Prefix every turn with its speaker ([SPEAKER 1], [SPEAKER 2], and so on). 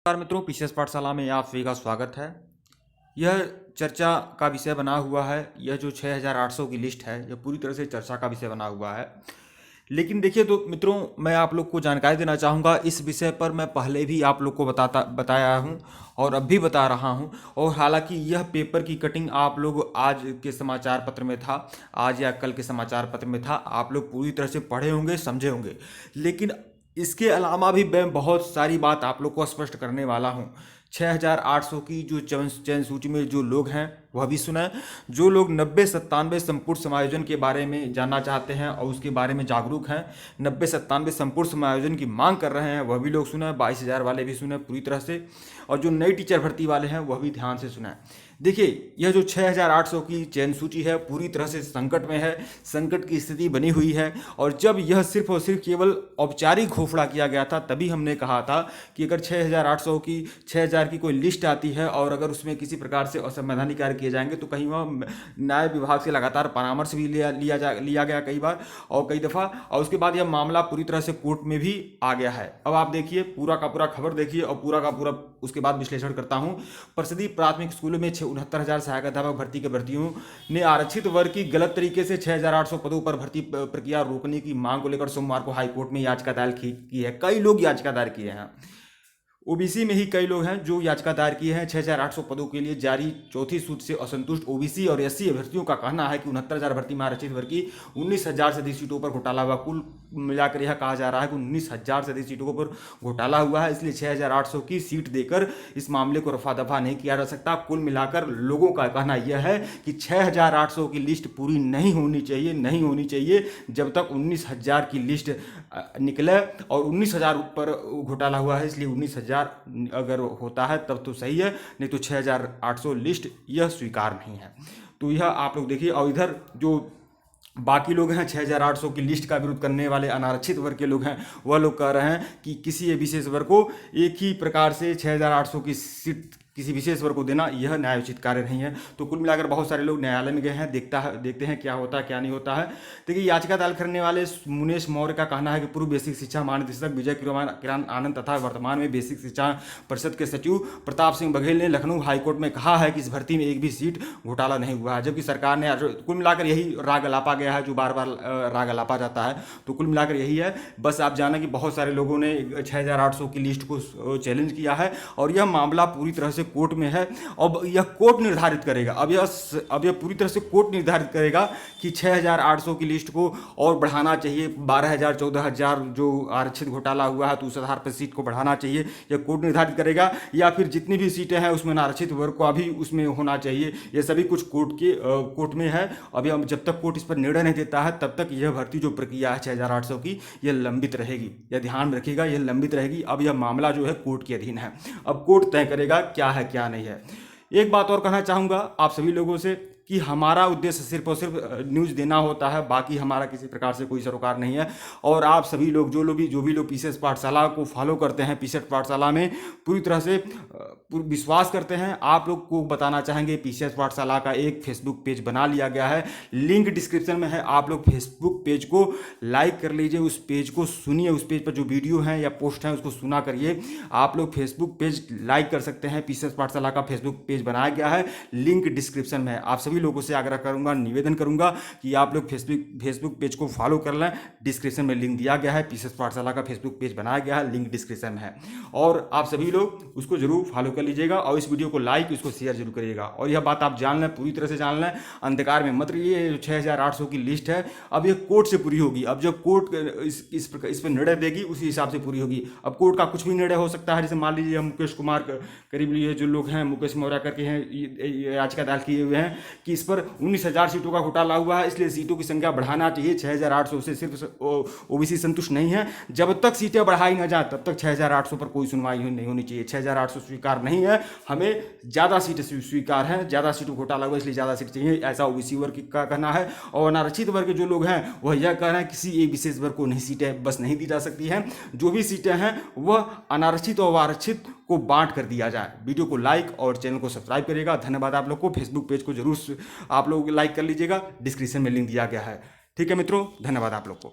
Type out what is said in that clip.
[SPEAKER 1] नमस्कार मित्रों, पीसीएस पाठशाला में आप सभी का स्वागत है। यह चर्चा का विषय बना हुआ है। यह जो 6800 की लिस्ट है, यह पूरी तरह से चर्चा का विषय बना हुआ है। लेकिन देखिए तो मित्रों, मैं आप लोग को जानकारी देना चाहूँगा। इस विषय पर मैं पहले भी आप लोग को बताया हूँ और अब भी बता रहा हूँ। और हालांकि यह पेपर की कटिंग आप लोग आज के समाचार पत्र में था, आज या कल के समाचार पत्र में था, आप लोग पूरी तरह से पढ़े होंगे, समझे होंगे। लेकिन इसके अलावा भी मैं बहुत सारी बात आप लोग को स्पष्ट करने वाला हूँ। 6800 की जो चयन सूची में जो लोग हैं वह भी सुना है। जो लोग 90-97 संपूर्ण समायोजन के बारे में जानना चाहते हैं और उसके बारे में जागरूक हैं, 90-97 संपूर्ण समायोजन की मांग कर रहे हैं, वह भी लोग सुना है। 22,000 वाले भी सुना है पूरी तरह से। और जो नई टीचर भर्ती वाले हैं वह भी ध्यान से सुना है। देखिए, यह जो 6800 की चयन सूची है पूरी तरह से संकट में है, संकट की स्थिति बनी हुई है। और जब यह सिर्फ और सिर्फ केवल औपचारिक घोषणा किया गया था, तभी हमने कहा था कि अगर 6000 की कोई लिस्ट आती है और अगर उसमें किसी प्रकार से असंवैधानिक कार्य किए जाएंगे तो कहीं वह न्याय विभाग से लगातार परामर्श भी लिया गया कई बार और कई दफ़ा। और उसके बाद यह मामला पूरी तरह से कोर्ट में भी आ गया है। अब आप देखिए, पूरा का पूरा खबर देखिए और पूरा का पूरा उसके बाद विश्लेषण करता हूँ। परिषदीय प्राथमिक स्कूलों में 69,000 सहायक अध्यापक भर्ती के भर्तियों ने आरक्षित वर्ग की गलत तरीके से 6800 पदों पर भर्ती प्रक्रिया रोकने की मांग को लेकर सोमवार को हाईकोर्ट में याचिका दायर की है। कई लोग याचिका दायर किए हैं। ओबीसी में ही कई लोग हैं जो याचिका दायर किए हैं। 6800 पदों के लिए जारी चौथी सूची से असंतुष्ट ओबीसी और एससी अभ्यर्थियों का कहना है कि 69,000 भर्ती में आरक्षित वर्ग की 19,000 से अधिक सीटों पर घोटाला हुआ। कुल मिलाकर यह कहा जा रहा है कि 19,000 से अधिक सीटों पर घोटाला हुआ है, इसलिए 6800 की सीट देकर इस मामले को रफा दफा नहीं किया जा सकता। कुल मिलाकर लोगों का कहना यह है कि 6800 की लिस्ट पूरी नहीं होनी चाहिए जब तक 19,000 की लिस्ट निकले। और 19,000 पर घोटाला हुआ है, इसलिए 19,000 अगर होता है तब तो सही है, नहीं तो 6800 लिस्ट यह स्वीकार नहीं है। तो यह आप लोग देखिए। और इधर जो बाकी लोग हैं 6800 की लिस्ट का विरोध करने वाले अनारक्षित वर्ग के लोग हैं, वह लोग कह रहे हैं कि किसी विशेष वर्ग को एक ही प्रकार से 6800 की सीट किसी विशेष वर्ग को देना यह न्यायोचित कार्य नहीं है। तो कुल मिलाकर बहुत सारे लोग न्यायालय में गए हैं, देखते हैं क्या होता है क्या नहीं होता है। देखिए, याचिका दायर करने वाले मुनेश मौर्य का कहना है कि पूर्व बेसिक शिक्षा महानिदेशक विजय किरण आनंद तथा वर्तमान में बेसिक शिक्षा परिषद के सचिव प्रताप सिंह बघेल ने लखनऊ हाईकोर्ट में कहा है कि इस भर्ती में एक भी सीट घोटाला नहीं हुआ है, जबकि सरकार ने कुल मिलाकर यही राग अलापा गया है जो बार बार राग अलापा जाता है। तो कुल मिलाकर यही है। बस आप जाना कि बहुत सारे लोगों ने 6800 की लिस्ट को चैलेंज किया है और यह मामला पूरी तरह से कोर्ट में है। अब यह कोर्ट निर्धारित करेगा, अब यह पूरी तरह से कोर्ट निर्धारित करेगा कि 6800 की लिस्ट को और बढ़ाना चाहिए। 12,000 14,000 जो आरक्षित घोटाला हुआ है तो उस आधार पर सीट को बढ़ाना चाहिए, यह कोर्ट निर्धारित करेगा। या फिर जितनी भी सीटें हैं उसमें आरक्षित वर्ग को अभी उसमें होना चाहिए। यह सभी कुछ कोर्ट में है। अभी जब तक कोर्ट इस पर निर्णय नहीं देता है तब तक यह भर्ती जो प्रक्रिया है 6800 की, यह लंबित रहेगी। यह ध्यान रखिएगा, यह लंबित रहेगी। अब यह मामला जो है कोर्ट के अधीन है। अब कोर्ट तय करेगा क्या है क्या नहीं है। एक बात और कहना चाहूँगा आप सभी लोगों से कि हमारा उद्देश्य सिर्फ और सिर्फ न्यूज़ देना होता है, बाकी हमारा किसी प्रकार से कोई सरोकार नहीं है। और आप सभी लोग जो भी लोग पीसीएस पाठशाला को फॉलो करते हैं, पीसीएस पाठशाला में पूरी तरह से विश्वास करते हैं, आप लोग को बताना चाहेंगे पीसीएस पाठशाला का एक फेसबुक पेज बना लिया गया है, लिंक डिस्क्रिप्शन में है। आप लोग फेसबुक पेज को लाइक कर लीजिए, उस पेज को सुनिए, उस पेज पर जो वीडियो हैं या पोस्ट हैं उसको सुना करिए। आप लोग फेसबुक पेज लाइक कर सकते हैं। पीसीएस पाठशाला का फेसबुक पेज बनाया गया है, लिंक डिस्क्रिप्शन में है। आप सभी लोगों से आग्रह करूंगा, निवेदन करूंगा कि आप लोग फेसबुक पेज को फॉलो कर लें। डिस्क्रिप्शन में लिंक दिया गया है, पीसीएस पाठशाला का फेसबुक पेज बनाया गया है, लिंक डिस्क्रिप्शन में है। और आप सभी लोग उसको जरूर फॉलो कर लीजिएगा और इस वीडियो को लाइक, इसको शेयर जरूर करिएगा। और यह बात आप जान लें, पूरी तरह से जान लें, अंधकार में मत रहिए। 6800 की लिस्ट है, अब यह कोर्ट से पूरी होगी। अब जब कोर्ट इस पर निर्णय देगी उसी हिसाब से पूरी होगी। अब कोर्ट का कुछ भी निर्णय हो सकता है। जैसे मान लीजिए मुकेश कुमार करीब लिए जो लोग हैं, मुकेश मौर्य करके हैं, याचिका दायर किए हुए हैं कि इस पर 19,000 सीटों का घोटाला हुआ है, इसलिए सीटों की संख्या बढ़ाना चाहिए। 6800 से सिर्फ ओबीसी संतुष्ट नहीं है। जब तक सीटें बढ़ाई न जाए तब तक 6800 पर कोई सुनवाई नहीं होनी चाहिए। 6800 स्वीकार नहीं है, हमें ज़्यादा सीटें स्वीकार हैं। ज़्यादा सीटों घोटाला हुआ इसलिए ज़्यादा सीट चाहिए, ऐसा ओबीसी वर्ग का कहना है। और अनारक्षित वर्ग के जो लोग हैं वह यह कह रहे हैं किसी एक विशेष वर्ग को नहीं सीटें बस नहीं दी जा सकती हैं। जो भी सीटें हैं वह अनारक्षित और आरक्षित को बांट कर दिया जाए। वीडियो को लाइक और चैनल को सब्सक्राइब करिएगा। धन्यवाद आप लोग को। फेसबुक पेज को जरूर आप लोग लाइक कर लीजिएगा, डिस्क्रिप्शन में लिंक दिया गया है। ठीक है मित्रों, धन्यवाद आप लोग को।